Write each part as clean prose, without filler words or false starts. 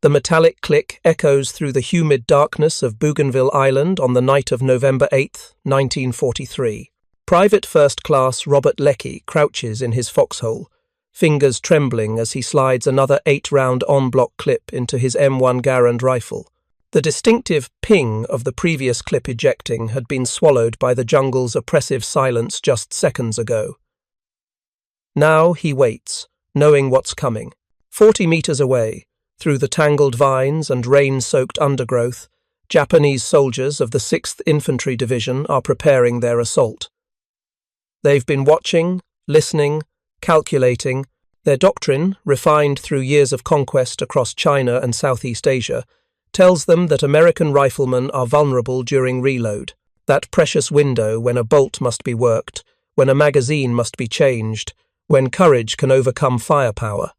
The metallic click echoes through the humid darkness of Bougainville Island on the night of November 8, 1943. Private First Class Robert Leckie crouches in his foxhole, fingers trembling as he slides another 8-round en-bloc clip into his M1 Garand rifle. The distinctive ping of the previous clip ejecting had been swallowed by the jungle's oppressive silence just seconds ago. Now he waits, knowing what's coming. 40 meters away, through the tangled vines and rain-soaked undergrowth, Japanese soldiers of the 6th Infantry Division are preparing their assault. They've been watching, listening, calculating. Their doctrine, refined through years of conquest across China and Southeast Asia, tells them that American riflemen are vulnerable during reload, that precious window when a bolt must be worked, when a magazine must be changed, when courage can overcome firepower.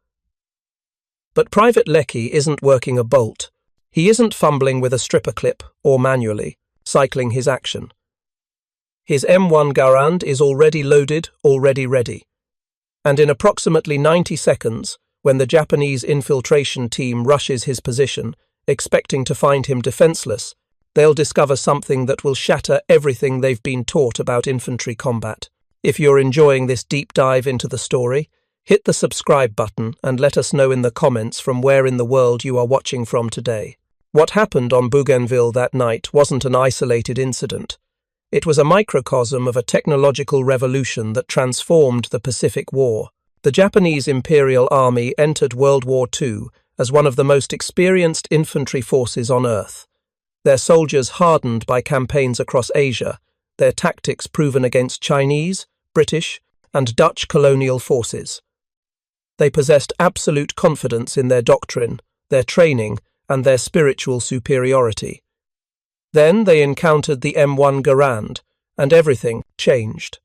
But Private Leckie isn't working a bolt. He isn't fumbling with a stripper clip or manually, cycling his action. His M1 Garand is already loaded, already ready. And in approximately 90 seconds, when the Japanese infiltration team rushes his position, expecting to find him defenseless, they'll discover something that will shatter everything they've been taught about infantry combat. If you're enjoying this deep dive into the story, hit the subscribe button and let us know in the comments from where in the world you are watching from today. What happened on Bougainville that night wasn't an isolated incident. It was a microcosm of a technological revolution that transformed the Pacific War. The Japanese Imperial Army entered World War II as one of the most experienced infantry forces on Earth. Their soldiers hardened by campaigns across Asia, their tactics proven against Chinese, British, and Dutch colonial forces. They possessed absolute confidence in their doctrine, their training, and their spiritual superiority. Then they encountered the M1 Garand, and everything changed.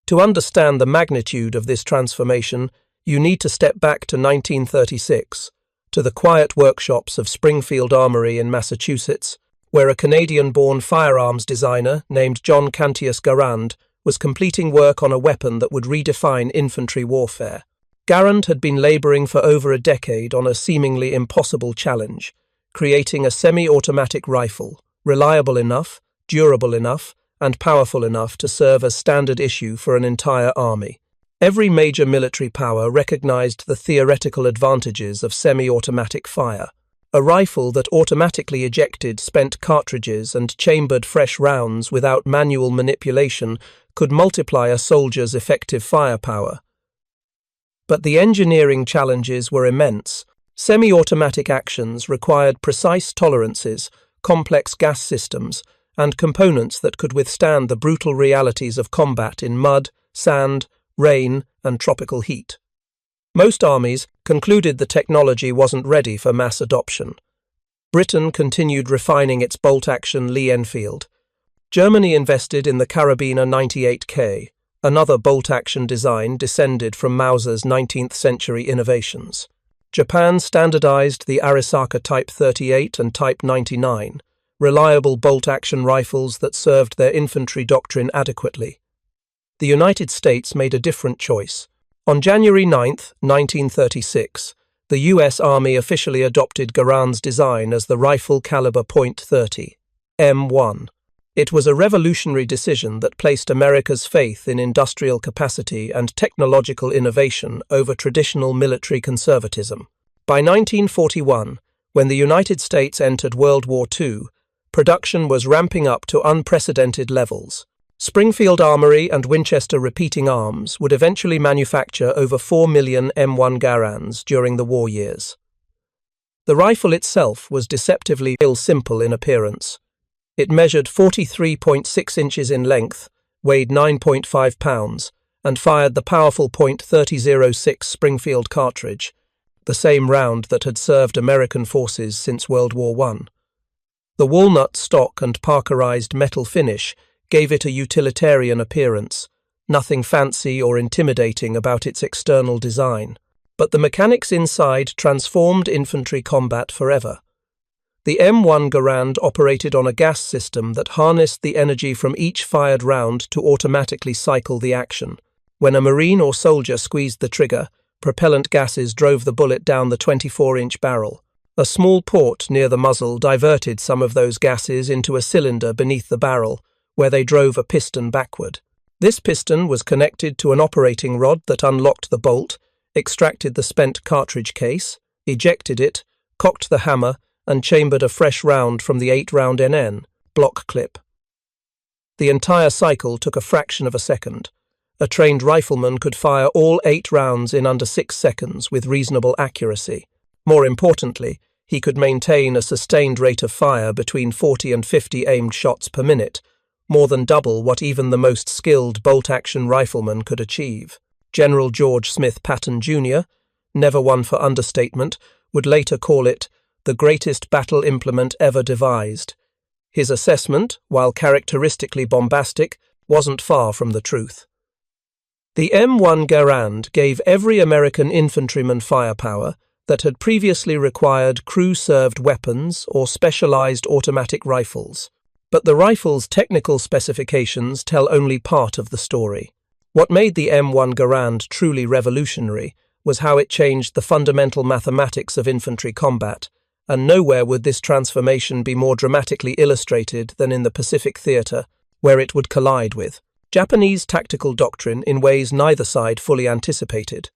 To understand the magnitude of this transformation, you need to step back to 1936, to the quiet workshops of Springfield Armory in Massachusetts, where a Canadian-born firearms designer named John Garand was completing work on a weapon that would redefine infantry warfare. Garand had been laboring for over a decade on a seemingly impossible challenge, creating a semi-automatic rifle, reliable enough, durable enough, and powerful enough to serve as standard issue for an entire army. Every major military power recognized the theoretical advantages of semi-automatic fire. A rifle that automatically ejected spent cartridges and chambered fresh rounds without manual manipulation could multiply a soldier's effective firepower. But the engineering challenges were immense. Semi-automatic actions required precise tolerances, complex gas systems, and components that could withstand the brutal realities of combat in mud, sand, rain, and tropical heat. Most armies concluded the technology wasn't ready for mass adoption. Britain continued refining its bolt-action Lee Enfield. Germany invested in the Carabiner 98K, another bolt-action design descended from Mauser's 19th-century innovations. Japan standardized the Arisaka Type 38 and Type 99, reliable bolt-action rifles that served their infantry doctrine adequately. The United States made a different choice. On January 9, 1936, the U.S. Army officially adopted Garand's design as the rifle caliber .30, M1. It was a revolutionary decision that placed America's faith in industrial capacity and technological innovation over traditional military conservatism. By 1941, when the United States entered World War II, production was ramping up to unprecedented levels. Springfield Armory and Winchester Repeating Arms would eventually manufacture over 4 million M1 Garands during the war years. The rifle itself was deceptively simple in appearance. It measured 43.6 inches in length, weighed 9.5 pounds, and fired the powerful .3006 Springfield cartridge, the same round that had served American forces since World War I. The walnut stock and parkerized metal finish gave it a utilitarian appearance, nothing fancy or intimidating about its external design. But the mechanics inside transformed infantry combat forever. The M1 Garand operated on a gas system that harnessed the energy from each fired round to automatically cycle the action. When a Marine or soldier squeezed the trigger, propellant gases drove the bullet down the 24-inch barrel. A small port near the muzzle diverted some of those gases into a cylinder beneath the barrel, where they drove a piston backward. This piston was connected to an operating rod that unlocked the bolt, extracted the spent cartridge case, ejected it, cocked the hammer, and chambered a fresh round from the 8-round NN block clip. The entire cycle took a fraction of a second. A trained rifleman could fire all 8 rounds in under 6 seconds with reasonable accuracy. More importantly, he could maintain a sustained rate of fire between 40 and 50 aimed shots per minute, more than double what even the most skilled bolt-action rifleman could achieve. General George Smith Patton, Jr., never one for understatement, would later call it the greatest battle implement ever devised. His assessment, while characteristically bombastic, wasn't far from the truth. The M1 Garand gave every American infantryman firepower that had previously required crew-served weapons or specialized automatic rifles. But the rifle's technical specifications tell only part of the story. What made the M1 Garand truly revolutionary was how it changed the fundamental mathematics of infantry combat, and nowhere would this transformation be more dramatically illustrated than in the Pacific Theater, where it would collide with Japanese tactical doctrine in ways neither side fully anticipated.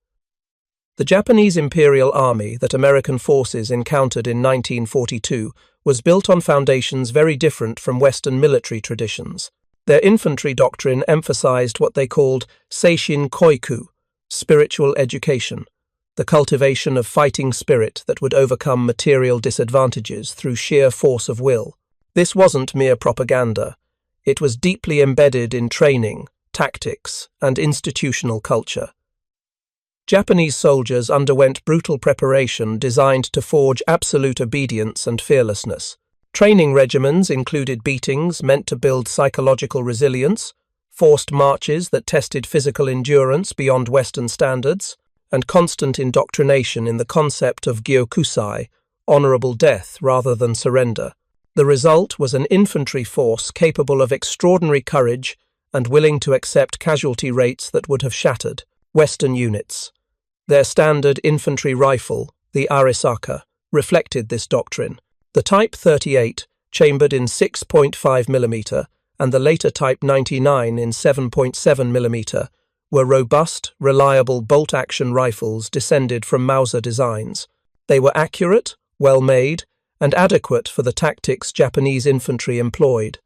The Japanese Imperial Army that American forces encountered in 1942 was built on foundations very different from Western military traditions. Their infantry doctrine emphasized what they called seishin koiku, spiritual education, the cultivation of fighting spirit that would overcome material disadvantages through sheer force of will. This wasn't mere propaganda. It was deeply embedded in training, tactics, and institutional culture. Japanese soldiers underwent brutal preparation designed to forge absolute obedience and fearlessness. Training regimens included beatings meant to build psychological resilience, forced marches that tested physical endurance beyond Western standards, and constant indoctrination in the concept of gyokusai, honorable death rather than surrender. The result was an infantry force capable of extraordinary courage and willing to accept casualty rates that would have shattered Western units. Their standard infantry rifle, the Arisaka, reflected this doctrine. The Type 38, chambered in 6.5 mm, and the later Type 99 in 7.7 mm, were robust, reliable bolt-action rifles descended from Mauser designs. They were accurate, well-made, and adequate for the tactics Japanese infantry employed.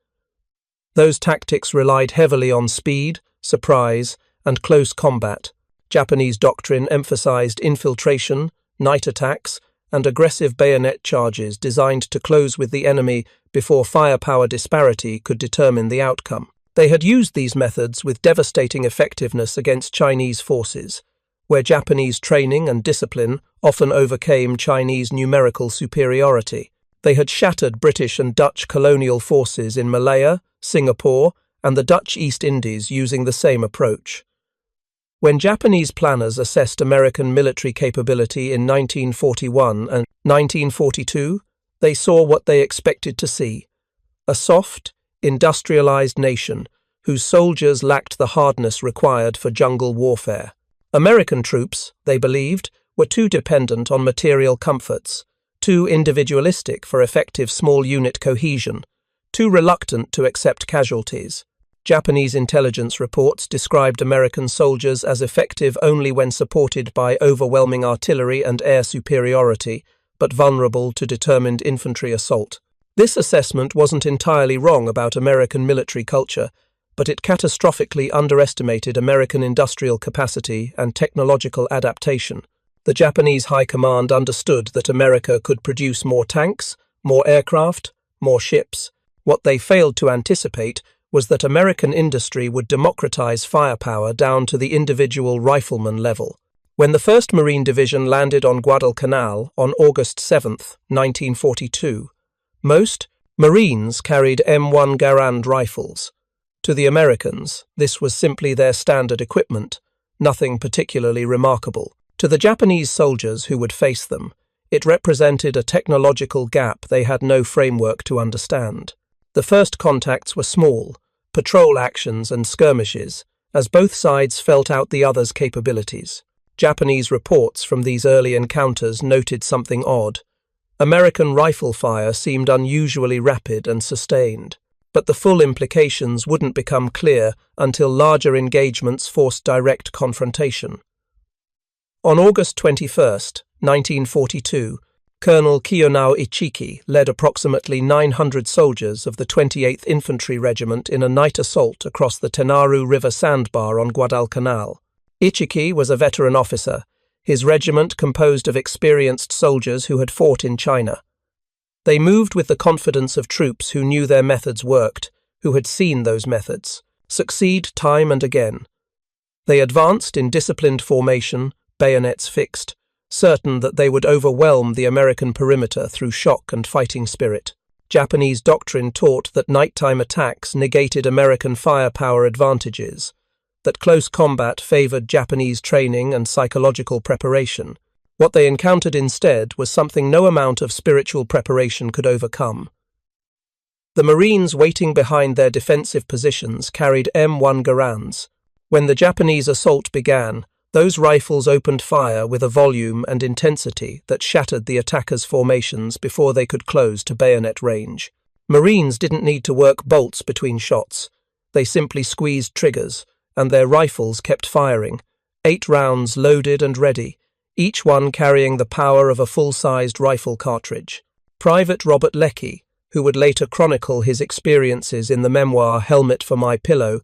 Those tactics relied heavily on speed, surprise, and close combat. Japanese doctrine emphasized infiltration, night attacks, and aggressive bayonet charges designed to close with the enemy before firepower disparity could determine the outcome. They had used these methods with devastating effectiveness against Chinese forces, where Japanese training and discipline often overcame Chinese numerical superiority. They had shattered British and Dutch colonial forces in Malaya, Singapore, and the Dutch East Indies using the same approach. When Japanese planners assessed American military capability in 1941 and 1942, they saw what they expected to see: a soft, industrialized nation whose soldiers lacked the hardness required for jungle warfare. American troops, they believed, were too dependent on material comforts, too individualistic for effective small unit cohesion, too reluctant to accept casualties. Japanese intelligence reports described American soldiers as effective only when supported by overwhelming artillery and air superiority, but vulnerable to determined infantry assault. This assessment wasn't entirely wrong about American military culture, but it catastrophically underestimated American industrial capacity and technological adaptation. The Japanese High Command understood that America could produce more tanks, more aircraft, more ships. What they failed to anticipate was that American industry would democratize firepower down to the individual rifleman level. When the 1st Marine Division landed on Guadalcanal on August 7, 1942, most Marines carried M1 Garand rifles. To the Americans, this was simply their standard equipment, nothing particularly remarkable. To the Japanese soldiers who would face them, it represented a technological gap they had no framework to understand. The first contacts were small, patrol actions and skirmishes, as both sides felt out the other's capabilities. Japanese reports from these early encounters noted something odd. American rifle fire seemed unusually rapid and sustained, but the full implications wouldn't become clear until larger engagements forced direct confrontation. On August 21, 1942, Colonel Kiyonao Ichiki led approximately 900 soldiers of the 28th Infantry Regiment in a night assault across the Tenaru River sandbar on Guadalcanal. Ichiki was a veteran officer, his regiment composed of experienced soldiers who had fought in China. They moved with the confidence of troops who knew their methods worked, who had seen those methods succeed time and again. They advanced in disciplined formation, bayonets fixed, certain that they would overwhelm the American perimeter through shock and fighting spirit. Japanese doctrine taught that nighttime attacks negated American firepower advantages, that close combat favored Japanese training and psychological preparation. What they encountered instead was something no amount of spiritual preparation could overcome. The Marines waiting behind their defensive positions carried M1 Garands. When the Japanese assault began, those rifles opened fire with a volume and intensity that shattered the attackers' formations before they could close to bayonet range. Marines didn't need to work bolts between shots. They simply squeezed triggers, and their rifles kept firing, 8 rounds loaded and ready, each one carrying the power of a full-sized rifle cartridge. Private Robert Leckie, who would later chronicle his experiences in the memoir Helmet for My Pillow,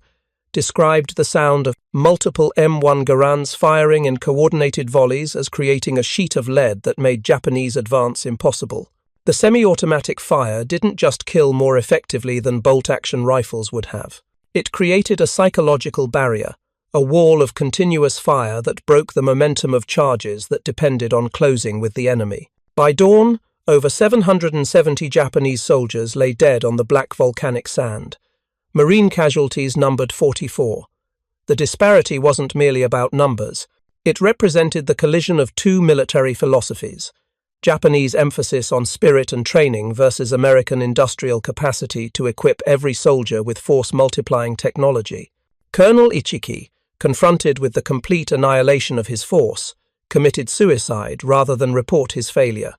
described the sound of multiple M1 Garands firing in coordinated volleys as creating a sheet of lead that made Japanese advance impossible. The semi-automatic fire didn't just kill more effectively than bolt-action rifles would have. It created a psychological barrier, a wall of continuous fire that broke the momentum of charges that depended on closing with the enemy. By dawn, over 770 Japanese soldiers lay dead on the black volcanic sand. Marine casualties numbered 44. The disparity wasn't merely about numbers. It represented the collision of two military philosophies: Japanese emphasis on spirit and training versus American industrial capacity to equip every soldier with force-multiplying technology. Colonel Ichiki, confronted with the complete annihilation of his force, committed suicide rather than report his failure.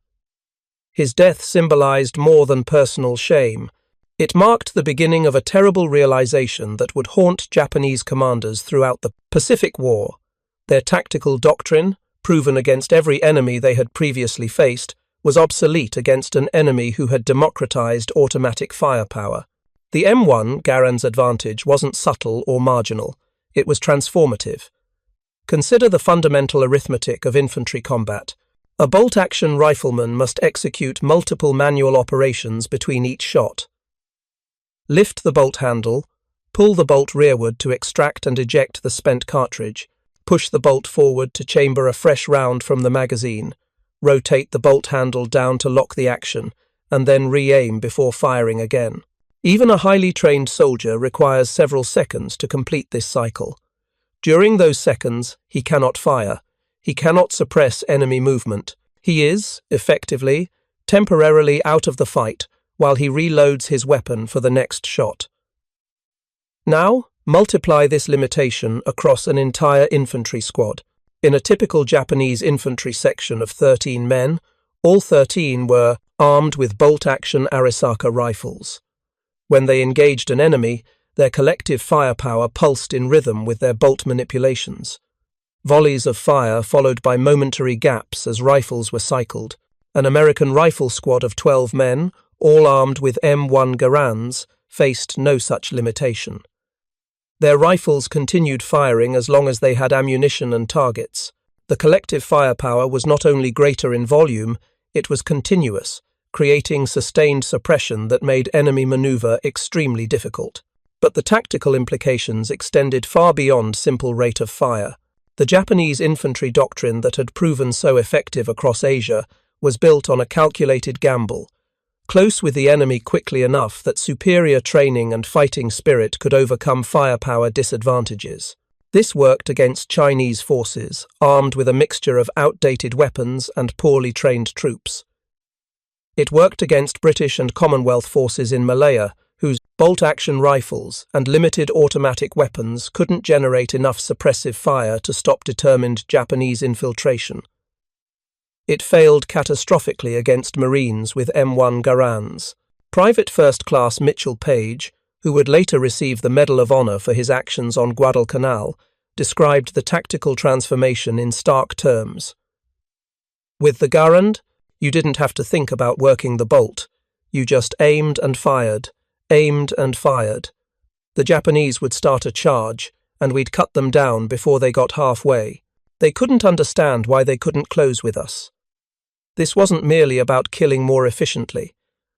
His death symbolized more than personal shame. It marked the beginning of a terrible realization that would haunt Japanese commanders throughout the Pacific War. Their tactical doctrine, proven against every enemy they had previously faced, was obsolete against an enemy who had democratized automatic firepower. The M1 Garand's advantage wasn't subtle or marginal. It was transformative. Consider the fundamental arithmetic of infantry combat. A bolt-action rifleman must execute multiple manual operations between each shot. Lift the bolt handle, pull the bolt rearward to extract and eject the spent cartridge, push the bolt forward to chamber a fresh round from the magazine, rotate the bolt handle down to lock the action, and then re-aim before firing again. Even a highly trained soldier requires several seconds to complete this cycle. During those seconds, he cannot fire. He cannot suppress enemy movement. He is, effectively, temporarily out of the fight, while he reloads his weapon for the next shot. Now, multiply this limitation across an entire infantry squad. In a typical Japanese infantry section of 13 men, all 13 were armed with bolt-action Arisaka rifles. When they engaged an enemy, their collective firepower pulsed in rhythm with their bolt manipulations. Volleys of fire followed by momentary gaps as rifles were cycled. An American rifle squad of 12 men, all armed with M1 Garands, faced no such limitation. Their rifles continued firing as long as they had ammunition and targets. The collective firepower was not only greater in volume, it was continuous, creating sustained suppression that made enemy maneuver extremely difficult. But the tactical implications extended far beyond simple rate of fire. The Japanese infantry doctrine that had proven so effective across Asia was built on a calculated gamble. Close with the enemy quickly enough that superior training and fighting spirit could overcome firepower disadvantages. This worked against Chinese forces, armed with a mixture of outdated weapons and poorly trained troops. It worked against British and Commonwealth forces in Malaya, whose bolt-action rifles and limited automatic weapons couldn't generate enough suppressive fire to stop determined Japanese infiltration. It failed catastrophically against Marines with M1 Garands. Private First Class Mitchell Page, who would later receive the Medal of Honor for his actions on Guadalcanal, described the tactical transformation in stark terms. With the Garand, you didn't have to think about working the bolt. You just aimed and fired, aimed and fired. The Japanese would start a charge, and we'd cut them down before they got halfway. They couldn't understand why they couldn't close with us. This wasn't merely about killing more efficiently.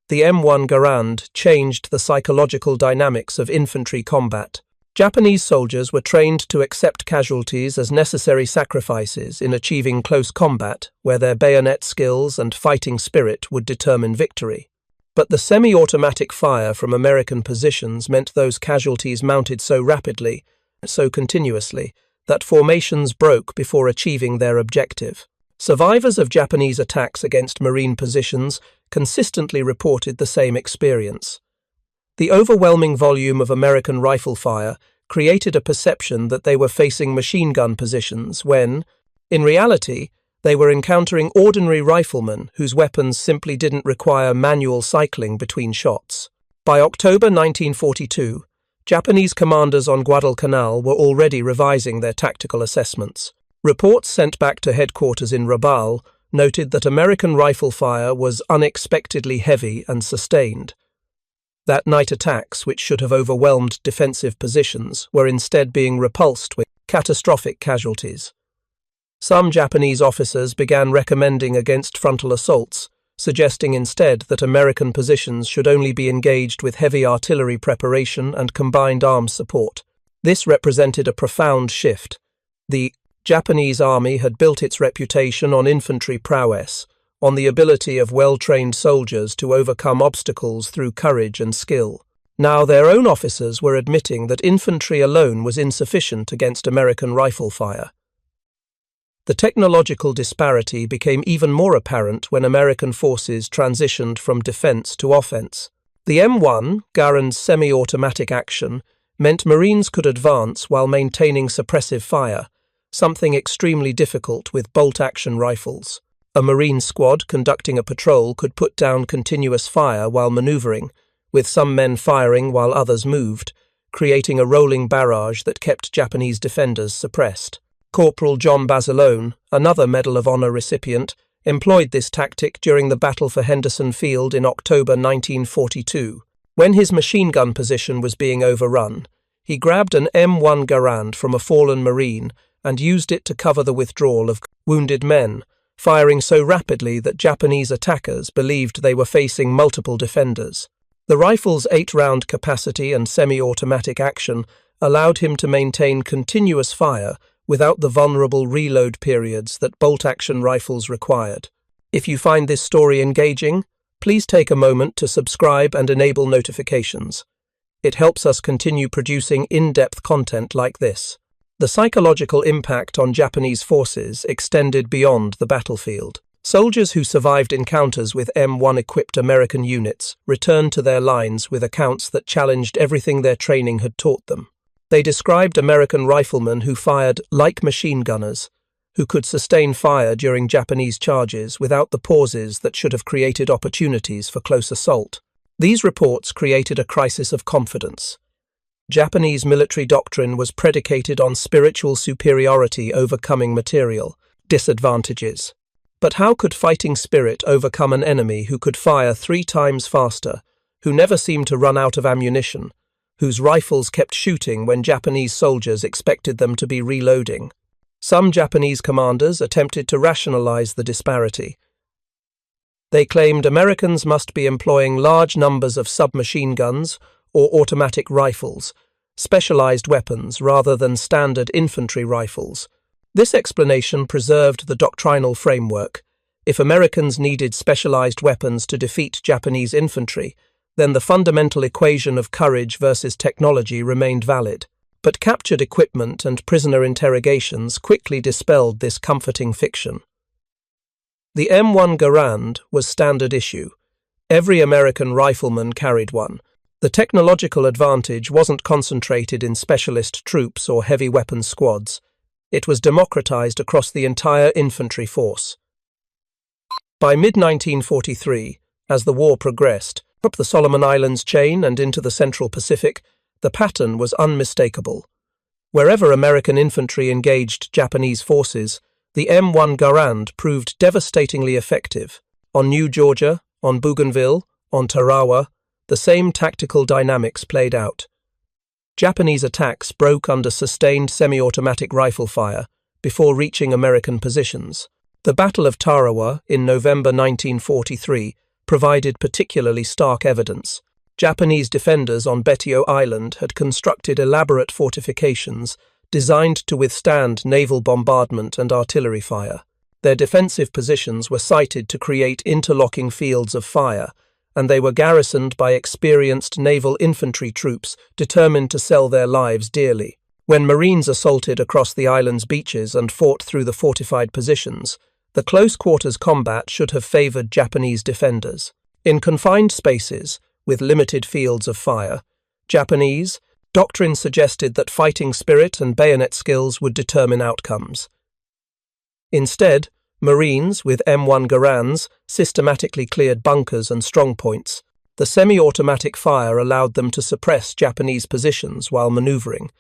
The M1 Garand changed the psychological dynamics of infantry combat. Japanese soldiers were trained to accept casualties as necessary sacrifices in achieving close combat, where their bayonet skills and fighting spirit would determine victory. But the semi-automatic fire from American positions meant those casualties mounted so rapidly, so continuously, that formations broke before achieving their objective. Survivors of Japanese attacks against Marine positions consistently reported the same experience. The overwhelming volume of American rifle fire created a perception that they were facing machine gun positions when, in reality, they were encountering ordinary riflemen whose weapons simply didn't require manual cycling between shots. By October 1942, Japanese commanders on Guadalcanal were already revising their tactical assessments. Reports sent back to headquarters in Rabaul noted that American rifle fire was unexpectedly heavy and sustained. That night attacks, which should have overwhelmed defensive positions, were instead being repulsed with catastrophic casualties. Some Japanese officers began recommending against frontal assaults, suggesting instead that American positions should only be engaged with heavy artillery preparation and combined arms support. This represented a profound shift. The Japanese army had built its reputation on infantry prowess, on the ability of well-trained soldiers to overcome obstacles through courage and skill. Now their own officers were admitting that infantry alone was insufficient against American rifle fire. The technological disparity became even more apparent when American forces transitioned from defense to offense. The M1 Garand's semi-automatic action meant Marines could advance while maintaining suppressive fire, something extremely difficult with bolt-action rifles. A Marine squad conducting a patrol could put down continuous fire while maneuvering, with some men firing while others moved, creating a rolling barrage that kept Japanese defenders suppressed. Corporal John Garand, another Medal of Honor recipient, employed this tactic during the Battle for Henderson Field in October 1942. When his machine gun position was being overrun, he grabbed an M1 Garand from a fallen Marine and used it to cover the withdrawal of wounded men, firing so rapidly that Japanese attackers believed they were facing multiple defenders. The rifle's 8-round capacity and semi-automatic action allowed him to maintain continuous fire without the vulnerable reload periods that bolt-action rifles required. If you find this story engaging, please take a moment to subscribe and enable notifications. It helps us continue producing in-depth content like this. The psychological impact on Japanese forces extended beyond the battlefield. Soldiers who survived encounters with M1-equipped American units returned to their lines with accounts that challenged everything their training had taught them. They described American riflemen who fired like machine gunners, who could sustain fire during Japanese charges without the pauses that should have created opportunities for close assault. These reports created a crisis of confidence. Japanese military doctrine was predicated on spiritual superiority overcoming material disadvantages. But how could fighting spirit overcome an enemy who could fire 3 times faster, who never seemed to run out of ammunition, whose rifles kept shooting when Japanese soldiers expected them to be reloading? Some Japanese commanders attempted to rationalize the disparity. They claimed Americans must be employing large numbers of submachine guns or automatic rifles, specialized weapons rather than standard infantry rifles. This explanation preserved the doctrinal framework. If Americans needed specialized weapons to defeat Japanese infantry, then the fundamental equation of courage versus technology remained valid. But captured equipment and prisoner interrogations quickly dispelled this comforting fiction. The M1 Garand was standard issue. Every American rifleman carried one. The technological advantage wasn't concentrated in specialist troops or heavy weapons squads. It was democratized across the entire infantry force. By mid-1943, as the war progressed, up the Solomon Islands chain and into the Central Pacific, the pattern was unmistakable. Wherever American infantry engaged Japanese forces, the M1 Garand proved devastatingly effective. On New Georgia, on Bougainville, on Tarawa, the same tactical dynamics played out. Japanese attacks broke under sustained semi-automatic rifle fire before reaching American positions. The Battle of Tarawa in November 1943 provided particularly stark evidence. Japanese defenders on Betio Island had constructed elaborate fortifications designed to withstand naval bombardment and artillery fire. Their defensive positions were sited to create interlocking fields of fire, and they were garrisoned by experienced naval infantry troops determined to sell their lives dearly. When Marines assaulted across the island's beaches and fought through the fortified positions, the close-quarters combat should have favoured Japanese defenders. In confined spaces, with limited fields of fire, Japanese doctrine suggested that fighting spirit and bayonet skills would determine outcomes. Instead, Marines with M1 Garands systematically cleared bunkers and strongpoints. The semi-automatic fire allowed them to suppress Japanese positions while manoeuvring,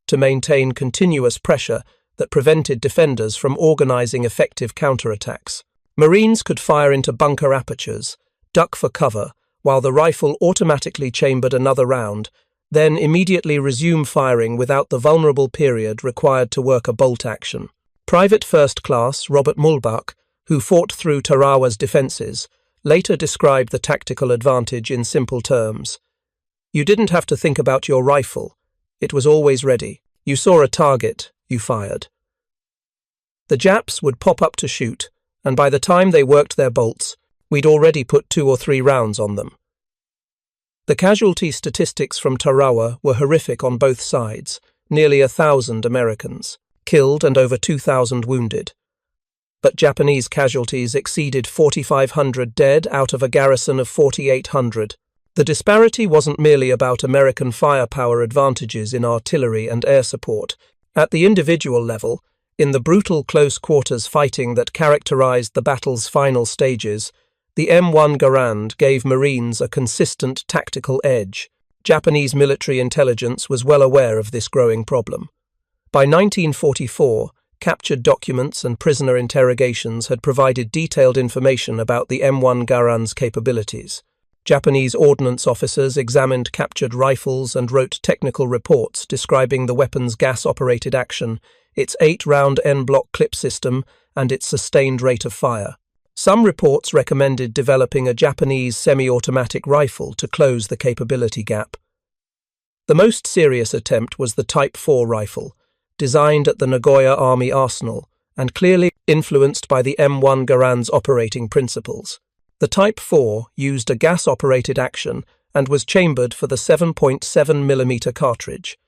to maintain continuous pressure that prevented defenders from organizing effective counterattacks. Marines could fire into bunker apertures, duck for cover, while the rifle automatically chambered another round, then immediately resume firing without the vulnerable period required to work a bolt action. Private First Class Robert Mulbach, who fought through Tarawa's defences, later described the tactical advantage in simple terms. You didn't have to think about your rifle. It was always ready. You saw a target, you fired. The Japs would pop up to shoot, and by the time they worked their bolts, we'd already put 2 or 3 rounds on them. The casualty statistics from Tarawa were horrific on both sides, nearly 1,000 Americans killed and over 2,000 wounded. But Japanese casualties exceeded 4,500 dead out of a garrison of 4,800. The disparity wasn't merely about American firepower advantages in artillery and air support. At the individual level, in the brutal close-quarters fighting that characterized the battle's final stages, the M1 Garand gave Marines a consistent tactical edge. Japanese military intelligence was well aware of this growing problem. By 1944, captured documents and prisoner interrogations had provided detailed information about the M1 Garand's capabilities. Japanese ordnance officers examined captured rifles and wrote technical reports describing the weapon's gas-operated action, its 8-round N-block clip system, and its sustained rate of fire. Some reports recommended developing a Japanese semi-automatic rifle to close the capability gap. The most serious attempt was the Type 4 rifle, designed at the Nagoya Army Arsenal and clearly influenced by the M1 Garand's operating principles. The Type 4 used a gas-operated action and was chambered for the 7.7mm cartridge,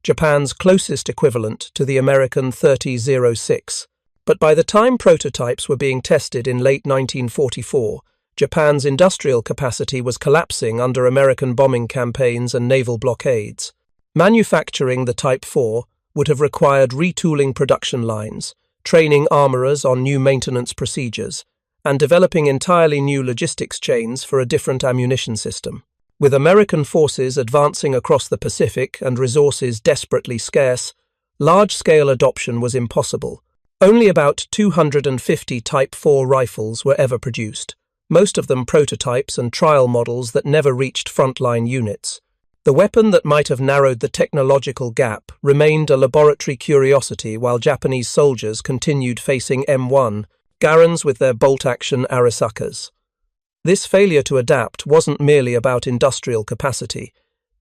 Japan's closest equivalent to the American .30-06. But by the time prototypes were being tested in late 1944, Japan's industrial capacity was collapsing under American bombing campaigns and naval blockades. Manufacturing the Type 4 would have required retooling production lines, training armourers on new maintenance procedures, and developing entirely new logistics chains for a different ammunition system. With American forces advancing across the Pacific and resources desperately scarce, large-scale adoption was impossible. Only about 250 Type 4 rifles were ever produced, most of them prototypes and trial models that never reached frontline units. The weapon that might have narrowed the technological gap remained a laboratory curiosity while Japanese soldiers continued facing M1 Garands with their bolt-action Arisakas. This failure to adapt wasn't merely about industrial capacity.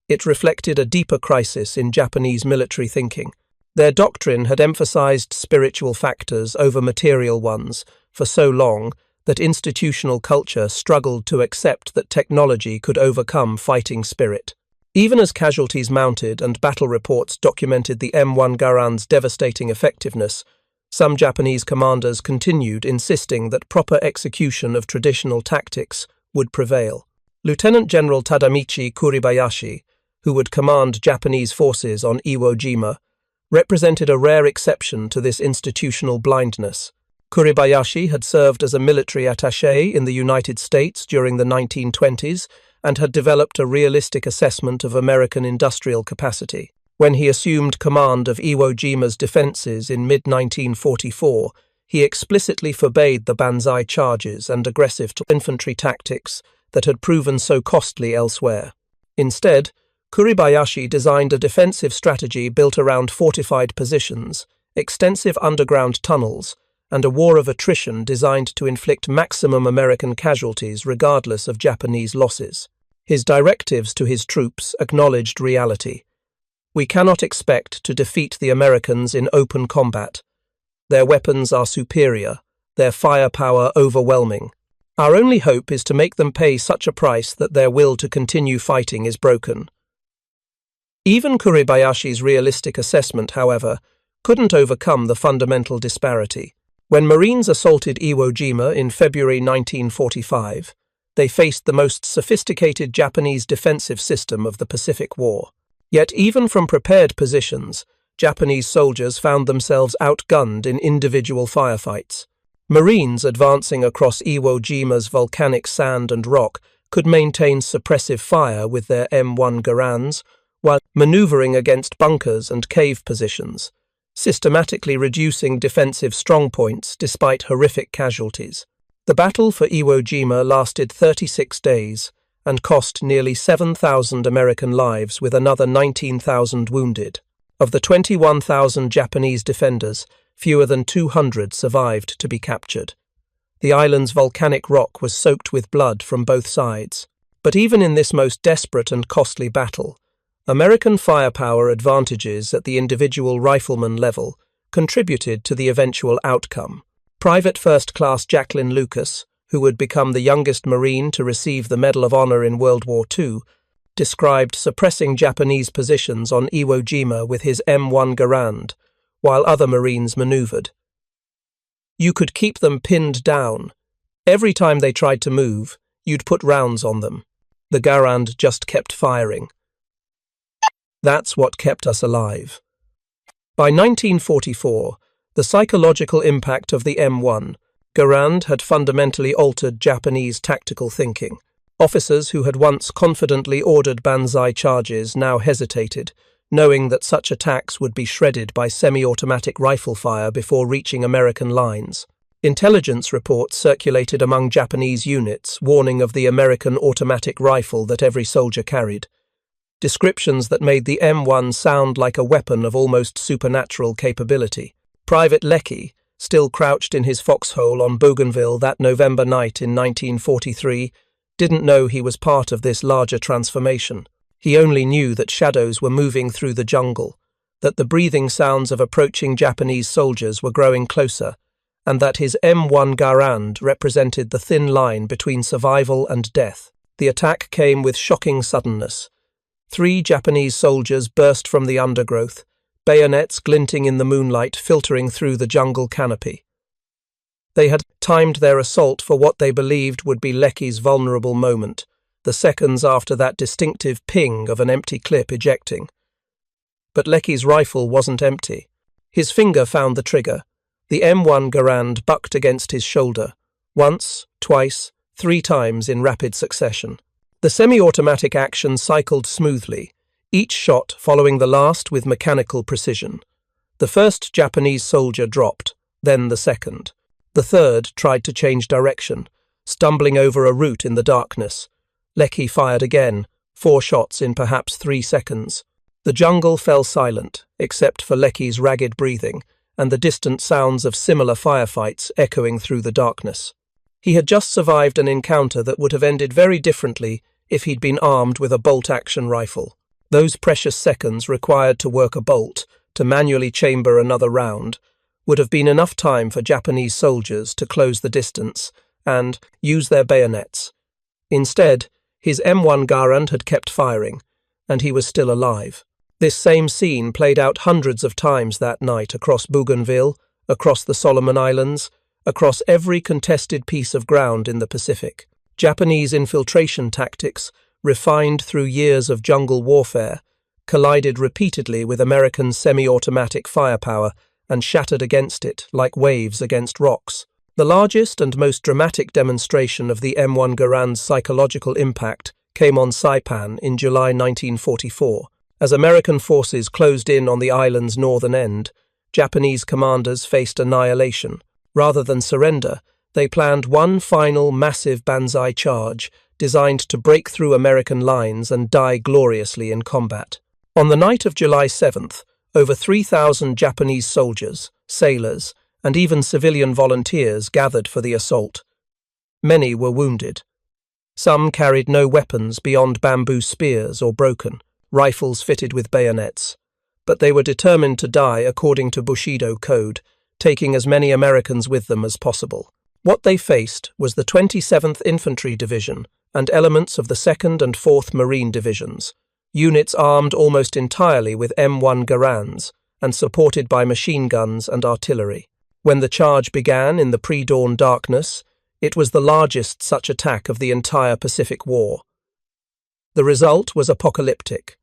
It reflected a deeper crisis in Japanese military thinking. Their doctrine had emphasized spiritual factors over material ones for so long that institutional culture struggled to accept that technology could overcome fighting spirit. Even as casualties mounted and battle reports documented the M1 Garand's devastating effectiveness, some Japanese commanders continued insisting that proper execution of traditional tactics would prevail. Lieutenant General Tadamichi Kuribayashi, who would command Japanese forces on Iwo Jima, represented a rare exception to this institutional blindness. Kuribayashi had served as a military attaché in the United States during the 1920s and had developed a realistic assessment of American industrial capacity. When he assumed command of Iwo Jima's defences in mid-1944, he explicitly forbade the banzai charges and aggressive infantry tactics that had proven so costly elsewhere. Instead, Kuribayashi designed a defensive strategy built around fortified positions, extensive underground tunnels, and a war of attrition designed to inflict maximum American casualties regardless of Japanese losses. His directives to his troops acknowledged reality. We cannot expect to defeat the Americans in open combat. Their weapons are superior, their firepower overwhelming. Our only hope is to make them pay such a price that their will to continue fighting is broken. Even Kuribayashi's realistic assessment, however, couldn't overcome the fundamental disparity. When Marines assaulted Iwo Jima in February 1945, they faced the most sophisticated Japanese defensive system of the Pacific War. Yet even from prepared positions, Japanese soldiers found themselves outgunned in individual firefights. Marines advancing across Iwo Jima's volcanic sand and rock could maintain suppressive fire with their M1 Garands, while maneuvering against bunkers and cave positions, systematically reducing defensive strongpoints despite horrific casualties. The battle for Iwo Jima lasted 36 days and cost nearly 7,000 American lives with another 19,000 wounded. Of the 21,000 Japanese defenders, fewer than 200 survived to be captured. The island's volcanic rock was soaked with blood from both sides. But even in this most desperate and costly battle, American firepower advantages at the individual rifleman level contributed to the eventual outcome. Private First Class Jacqueline Lucas, who would become the youngest Marine to receive the Medal of Honor in World War II, described suppressing Japanese positions on Iwo Jima with his M1 Garand, while other Marines maneuvered. You could keep them pinned down. Every time they tried to move, you'd put rounds on them. The Garand just kept firing. That's what kept us alive. By 1944, the psychological impact of the M1 Garand had fundamentally altered Japanese tactical thinking. Officers who had once confidently ordered banzai charges now hesitated, knowing that such attacks would be shredded by semi-automatic rifle fire before reaching American lines. Intelligence reports circulated among Japanese units warning of the American automatic rifle that every soldier carried. Descriptions that made the M1 sound like a weapon of almost supernatural capability. Private Leckie, still crouched in his foxhole on Bougainville that November night in 1943, didn't know he was part of this larger transformation. He only knew that shadows were moving through the jungle, that the breathing sounds of approaching Japanese soldiers were growing closer, and that his M1 Garand represented the thin line between survival and death. The attack came with shocking suddenness. 3 Japanese soldiers burst from the undergrowth, bayonets glinting in the moonlight filtering through the jungle canopy. They had timed their assault for what they believed would be Leckie's vulnerable moment, the seconds after that distinctive ping of an empty clip ejecting. But Leckie's rifle wasn't empty. His finger found the trigger. The M1 Garand bucked against his shoulder, once, twice, 3 times in rapid succession. The semi-automatic action cycled smoothly, each shot following the last with mechanical precision. The first Japanese soldier dropped, then the second. The third tried to change direction, stumbling over a root in the darkness. Leckie fired again, 4 shots in perhaps 3 seconds. The jungle fell silent, except for Leckie's ragged breathing and the distant sounds of similar firefights echoing through the darkness. He had just survived an encounter that would have ended very differently if he'd been armed with a bolt-action rifle. Those precious seconds required to work a bolt, to manually chamber another round, would have been enough time for Japanese soldiers to close the distance and use their bayonets. Instead, his M1 Garand had kept firing, and he was still alive. This same scene played out hundreds of times that night across Bougainville, across the Solomon Islands, across every contested piece of ground in the Pacific. Japanese infiltration tactics, refined through years of jungle warfare, collided repeatedly with American semi-automatic firepower and shattered against it like waves against rocks. The largest and most dramatic demonstration of the M1 Garand's psychological impact came on Saipan in July 1944. As American forces closed in on the island's northern end, Japanese commanders faced annihilation. Rather than surrender, they planned one final massive banzai charge designed to break through American lines and die gloriously in combat. On the night of July 7th, over 3,000 Japanese soldiers, sailors, and even civilian volunteers gathered for the assault. Many were wounded. Some carried no weapons beyond bamboo spears or broken rifles fitted with bayonets, but they were determined to die according to Bushido code, taking as many Americans with them as possible. What they faced was the 27th Infantry Division and elements of the 2nd and 4th Marine Divisions, units armed almost entirely with M1 Garands and supported by machine guns and artillery. When the charge began in the pre-dawn darkness, it was the largest such attack of the entire Pacific War. The result was apocalyptic.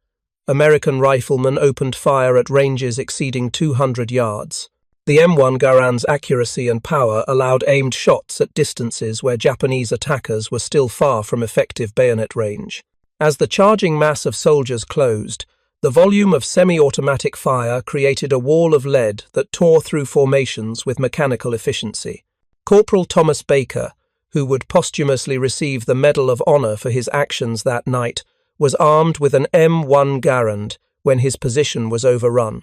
American riflemen opened fire at ranges exceeding 200 yards. The M1 Garand's accuracy and power allowed aimed shots at distances where Japanese attackers were still far from effective bayonet range. As the charging mass of soldiers closed, the volume of semi-automatic fire created a wall of lead that tore through formations with mechanical efficiency. Corporal Thomas Baker, who would posthumously receive the Medal of Honor for his actions that night, was armed with an M1 Garand when his position was overrun.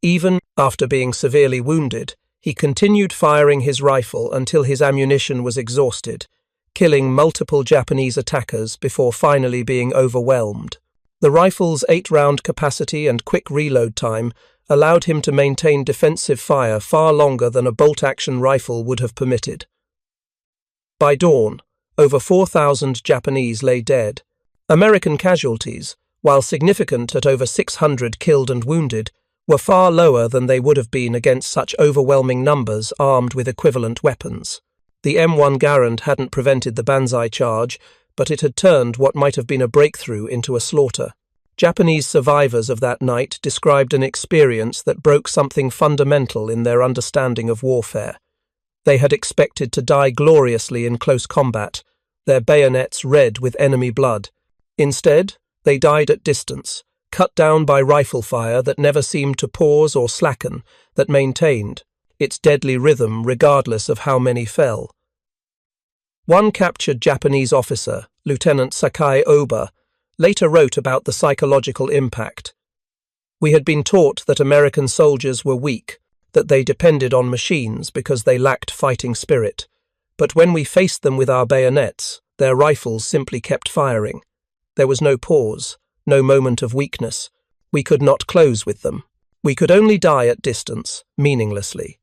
Even after being severely wounded, he continued firing his rifle until his ammunition was exhausted, killing multiple Japanese attackers before finally being overwhelmed. The rifle's 8-round capacity and quick reload time allowed him to maintain defensive fire far longer than a bolt-action rifle would have permitted. By dawn, over 4,000 Japanese lay dead. American casualties, while significant at over 600 killed and wounded, were far lower than they would have been against such overwhelming numbers armed with equivalent weapons. The M1 Garand hadn't prevented the banzai charge, but it had turned what might have been a breakthrough into a slaughter. Japanese survivors of that night described an experience that broke something fundamental in their understanding of warfare. They had expected to die gloriously in close combat, their bayonets red with enemy blood. Instead, they died at distance, cut down by rifle fire that never seemed to pause or slacken, that maintained its deadly rhythm regardless of how many fell. One captured Japanese officer, Lieutenant Sakai Oba, later wrote about the psychological impact. "We had been taught that American soldiers were weak, that they depended on machines because they lacked fighting spirit. But when we faced them with our bayonets, their rifles simply kept firing. There was no pause, no moment of weakness. We could not close with them. We could only die at distance, meaninglessly."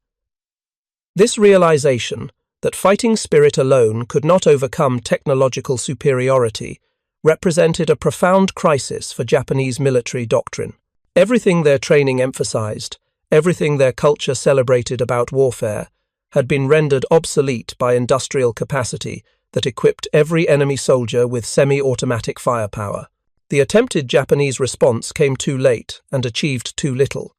This realization, that fighting spirit alone could not overcome technological superiority, represented a profound crisis for Japanese military doctrine. Everything their training emphasized, everything their culture celebrated about warfare, had been rendered obsolete by industrial capacity that equipped every enemy soldier with semi-automatic firepower. The attempted Japanese response came too late and achieved too little.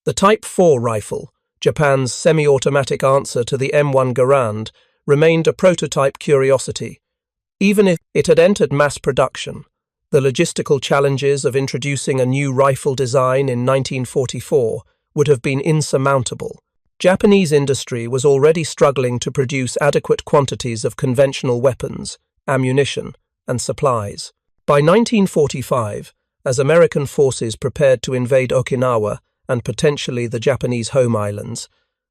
The Type 4 rifle, Japan's semi-automatic answer to the M1 Garand, remained a prototype curiosity. Even if it had entered mass production, the logistical challenges of introducing a new rifle design in 1944 would have been insurmountable. Japanese industry was already struggling to produce adequate quantities of conventional weapons, ammunition, and supplies. By 1945, as American forces prepared to invade Okinawa and potentially the Japanese home islands,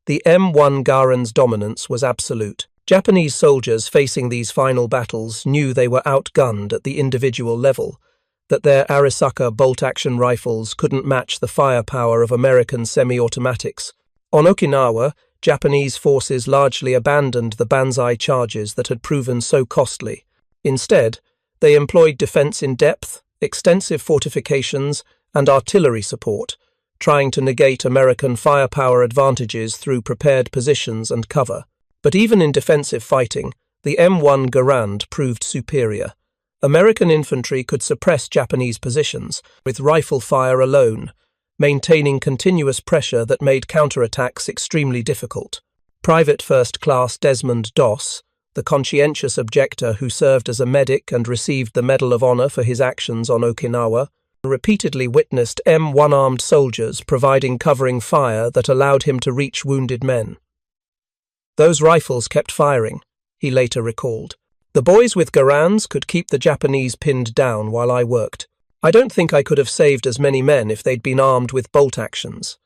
the M1 Garand's dominance was absolute. Japanese soldiers facing these final battles knew they were outgunned at the individual level, that their Arisaka bolt-action rifles couldn't match the firepower of American semi-automatics. On Okinawa, Japanese forces largely abandoned the banzai charges that had proven so costly. Instead, they employed defense in depth, extensive fortifications, and artillery support, trying to negate American firepower advantages through prepared positions and cover. But even in defensive fighting, the M1 Garand proved superior. American infantry could suppress Japanese positions with rifle fire alone. maintaining continuous pressure that made counterattacks extremely difficult. Private First Class Desmond Doss, the conscientious objector who served as a medic and received the Medal of Honor for his actions on Okinawa, repeatedly witnessed M1 armed soldiers providing covering fire that allowed him to reach wounded men. "Those rifles kept firing," he later recalled. "The boys with Garands could keep the Japanese pinned down while I worked. I don't think I could have saved as many men if they'd been armed with bolt actions."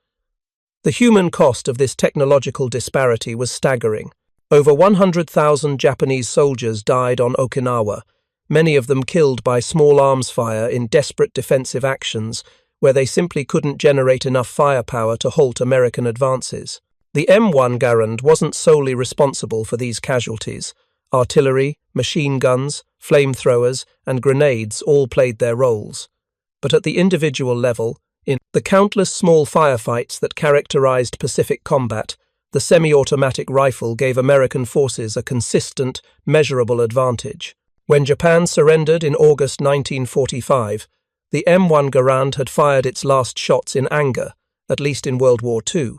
The human cost of this technological disparity was staggering. Over 100,000 Japanese soldiers died on Okinawa, many of them killed by small arms fire in desperate defensive actions where they simply couldn't generate enough firepower to halt American advances. The M1 Garand wasn't solely responsible for these casualties. Artillery, machine guns, flamethrowers, and grenades all played their roles. But at the individual level, in the countless small firefights that characterized Pacific combat, the semi-automatic rifle gave American forces a consistent, measurable advantage. When Japan surrendered in August 1945, the M1 Garand had fired its last shots in anger, at least in World War II.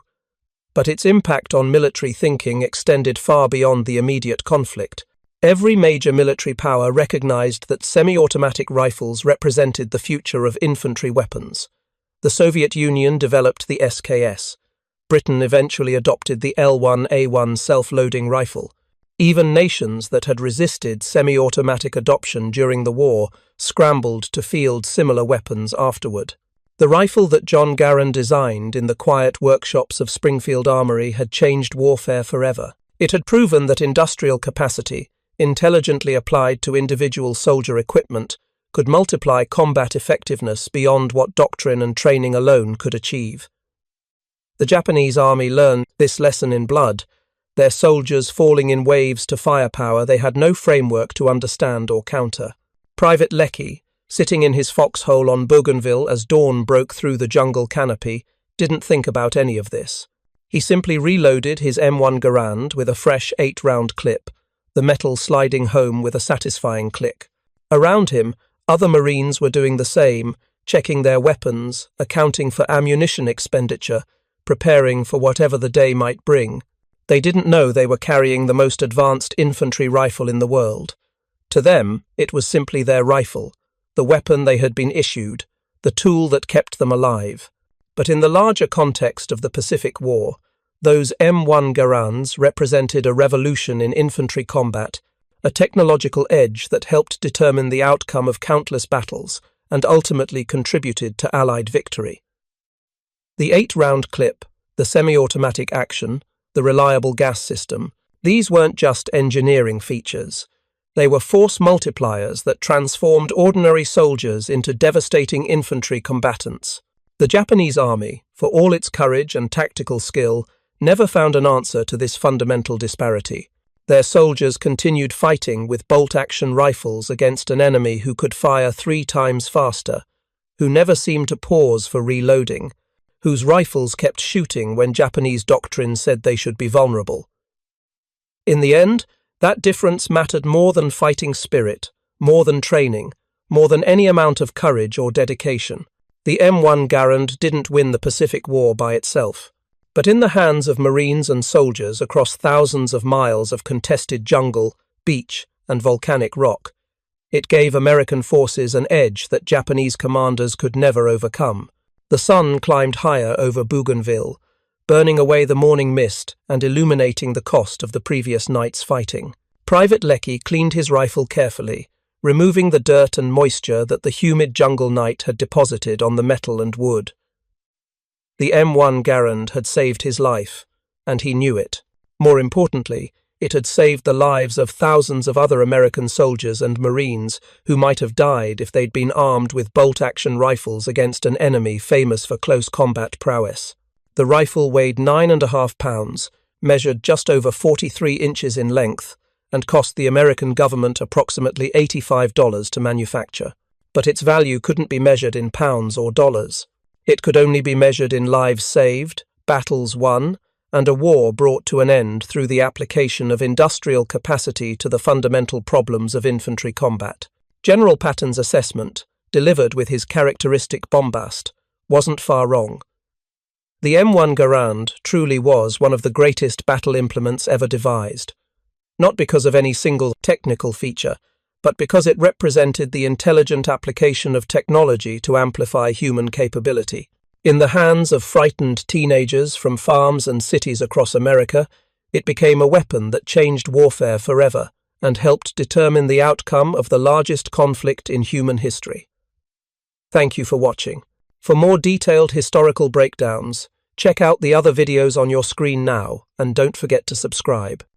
But its impact on military thinking extended far beyond the immediate conflict. Every major military power recognized that semi-automatic rifles represented the future of infantry weapons. The Soviet Union developed the SKS. Britain eventually adopted the L1A1 self-loading rifle. Even nations that had resisted semi-automatic adoption during the war scrambled to field similar weapons afterward. The rifle that John Garand designed in the quiet workshops of Springfield Armory had changed warfare forever. It had proven that industrial capacity, intelligently applied to individual soldier equipment, could multiply combat effectiveness beyond what doctrine and training alone could achieve. The Japanese army learned this lesson in blood, their soldiers falling in waves to firepower they had no framework to understand or counter. Private Leckie, sitting in his foxhole on Bougainville as dawn broke through the jungle canopy, didn't think about any of this. He simply reloaded his M1 Garand with a fresh 8-round clip, the metal sliding home with a satisfying click. Around him, other Marines were doing the same, checking their weapons, accounting for ammunition expenditure, preparing for whatever the day might bring. They didn't know they were carrying the most advanced infantry rifle in the world. To them, it was simply their rifle, the weapon they had been issued, the tool that kept them alive. But in the larger context of the Pacific War, those M1 Garands represented a revolution in infantry combat, a technological edge that helped determine the outcome of countless battles and ultimately contributed to Allied victory. The 8-round clip, the semi-automatic action, the reliable gas system, these weren't just engineering features. They were force multipliers that transformed ordinary soldiers into devastating infantry combatants. The Japanese army, for all its courage and tactical skill, never found an answer to this fundamental disparity. Their soldiers continued fighting with bolt-action rifles against an enemy who could fire 3 times faster, who never seemed to pause for reloading, whose rifles kept shooting when Japanese doctrine said they should be vulnerable. In the end, that difference mattered more than fighting spirit, more than training, more than any amount of courage or dedication. The M1 Garand didn't win the Pacific War by itself. But in the hands of Marines and soldiers across thousands of miles of contested jungle, beach, and volcanic rock, it gave American forces an edge that Japanese commanders could never overcome. The sun climbed higher over Bougainville, burning away the morning mist and illuminating the cost of the previous night's fighting. Private Leckie cleaned his rifle carefully, removing the dirt and moisture that the humid jungle night had deposited on the metal and wood. The M1 Garand had saved his life, and he knew it. More importantly, it had saved the lives of thousands of other American soldiers and Marines who might have died if they'd been armed with bolt-action rifles against an enemy famous for close combat prowess. The rifle weighed 9.5 pounds, measured just over 43 inches in length, and cost the American government approximately $85 to manufacture. But its value couldn't be measured in pounds or dollars. It could only be measured in lives saved, battles won, and a war brought to an end through the application of industrial capacity to the fundamental problems of infantry combat. General Patton's assessment, delivered with his characteristic bombast, wasn't far wrong. The M1 Garand truly was one of the greatest battle implements ever devised, not because of any single technical feature, but because it represented the intelligent application of technology to amplify human capability. In the hands of frightened teenagers from farms and cities across America, it became a weapon that changed warfare forever and helped determine the outcome of the largest conflict in human history. Thank you for watching. For more detailed historical breakdowns, check out the other videos on your screen now, and don't forget to subscribe.